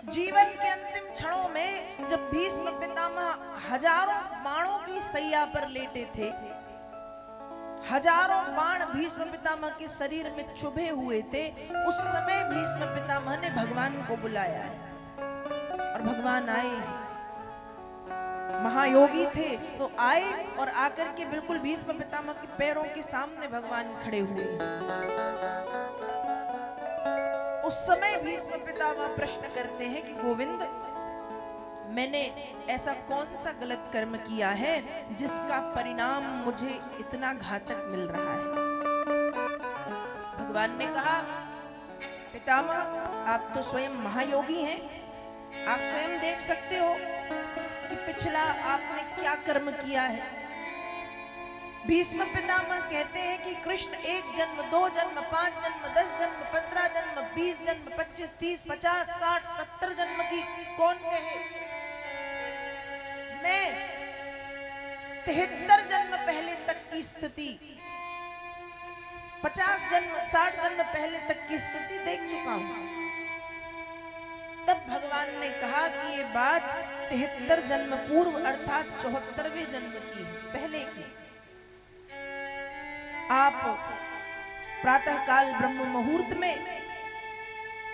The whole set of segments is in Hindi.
जीवन के अंतिम क्षणों में जब भीष्म पितामह हजारों बाणों की सैया पर लेटे थे, हजारों बाण भीष्म पितामह के शरीर में चुभे हुए थे, उस समय भीष्म पितामह ने भगवान को बुलाया है और भगवान आए। महायोगी थे तो आए और आकर के बिल्कुल भीष्म पितामह के पैरों के सामने भगवान खड़े हुए। उस समय भीष्म पितामह प्रश्न करते हैं कि गोविंद, मैंने ऐसा कौन सा गलत कर्म किया है जिसका परिणाम मुझे इतना घातक मिल रहा है। भगवान ने कहा, पितामह आप तो स्वयं महायोगी हैं, आप स्वयं देख सकते हो कि पिछला आपने क्या कर्म किया है। भीष्म पितामह कहते हैं कि कृष्ण 1 जन्म 2 जन्म 5 जन्म 10 जन्म 15 जन्म 20 जन्म 25 30 50 60 70 जन्म की कौन कहे। मैं 73 जन्म पहले तक की स्थिति, 50 जन्म 60 जन्म पहले तक की स्थिति देख चुका हूं। तब भगवान ने कहा कि ये बात 73 जन्म पूर्व अर्थात 74वें जन्म की पहले की। आप प्रातः काल ब्रह्म मुहूर्त में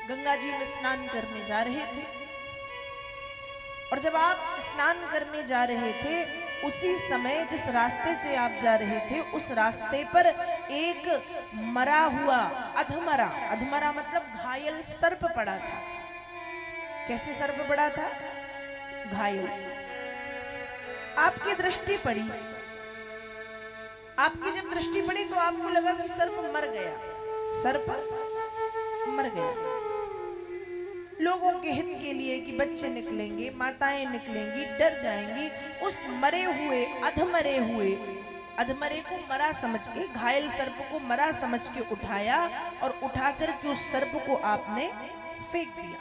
गंगा जी में स्नान करने जा रहे थे और जब आप स्नान करने जा रहे थे उसी समय जिस रास्ते से आप जा रहे थे उस रास्ते पर एक मरा हुआ अधमरा, अधमरा मतलब घायल सर्प पड़ा था। कैसे सर्प पड़ा था? घायल। आपकी दृष्टि पड़ी, आपकी जब दृष्टि पड़ी तो आपको लगा कि सर्प मर गया, सर्प मर गया। लोगों के हित के लिए कि बच्चे निकलेंगे, माताएं निकलेंगी, डर जाएंगी, उस मरे हुए अधमरे को मरा समझ के, घायल सर्प को मरा समझ के उठाया और उठा करके उस सर्प को आपने फेंक दिया।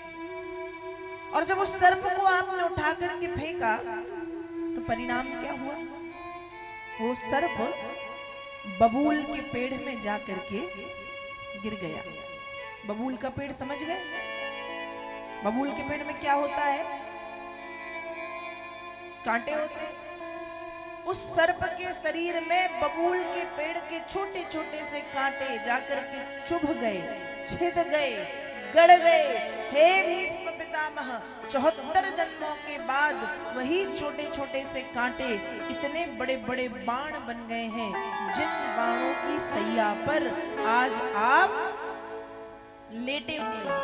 और जब उस सर्प को आपने उठा करके फेंका तो परिणाम क्या हुआ? वो सर्प बबूल के पेड़ में जाकर के गिर गया। बबूल का पेड़ समझ गए? बबूल के पेड़ में क्या होता है? कांटे होते हैं। उस सर्प के शरीर में बबूल के पेड़ के छोटे छोटे से कांटे जाकर के चुभ गए, छिद गए, गड़ गए। हे भीष्म पितामह, 74 जन्मों के बाद वही छोटे छोटे से कांटे इतने बड़े बड़े बाण बन गए हैं, जिन बाणों की सैया पर आज आप लेटे हुए हैं,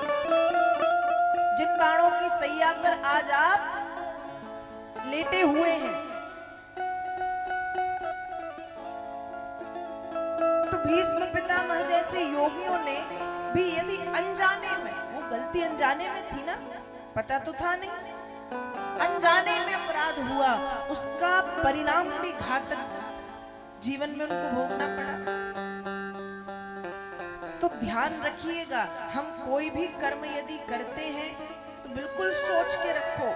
जिन बाणों की सैया पर आज आप लेटे हुए हैं। तो भीष्म पितामह जैसे योगियों ने भी यदि अनजाने में, वो गलती अनजाने में थी ना, पता तो था नहीं, अनजाने में अपराध हुआ, उसका परिणाम भी घातक जीवन में उनको भोगना पड़ा। तो ध्यान रखिएगा, हम कोई भी कर्म यदि करते हैं तो बिल्कुल सोच के रखो।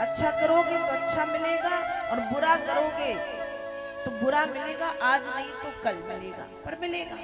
अच्छा करोगे तो अच्छा मिलेगा और बुरा करोगे तो बुरा मिलेगा, आज नहीं तो कल मिलेगा, पर मिलेगा।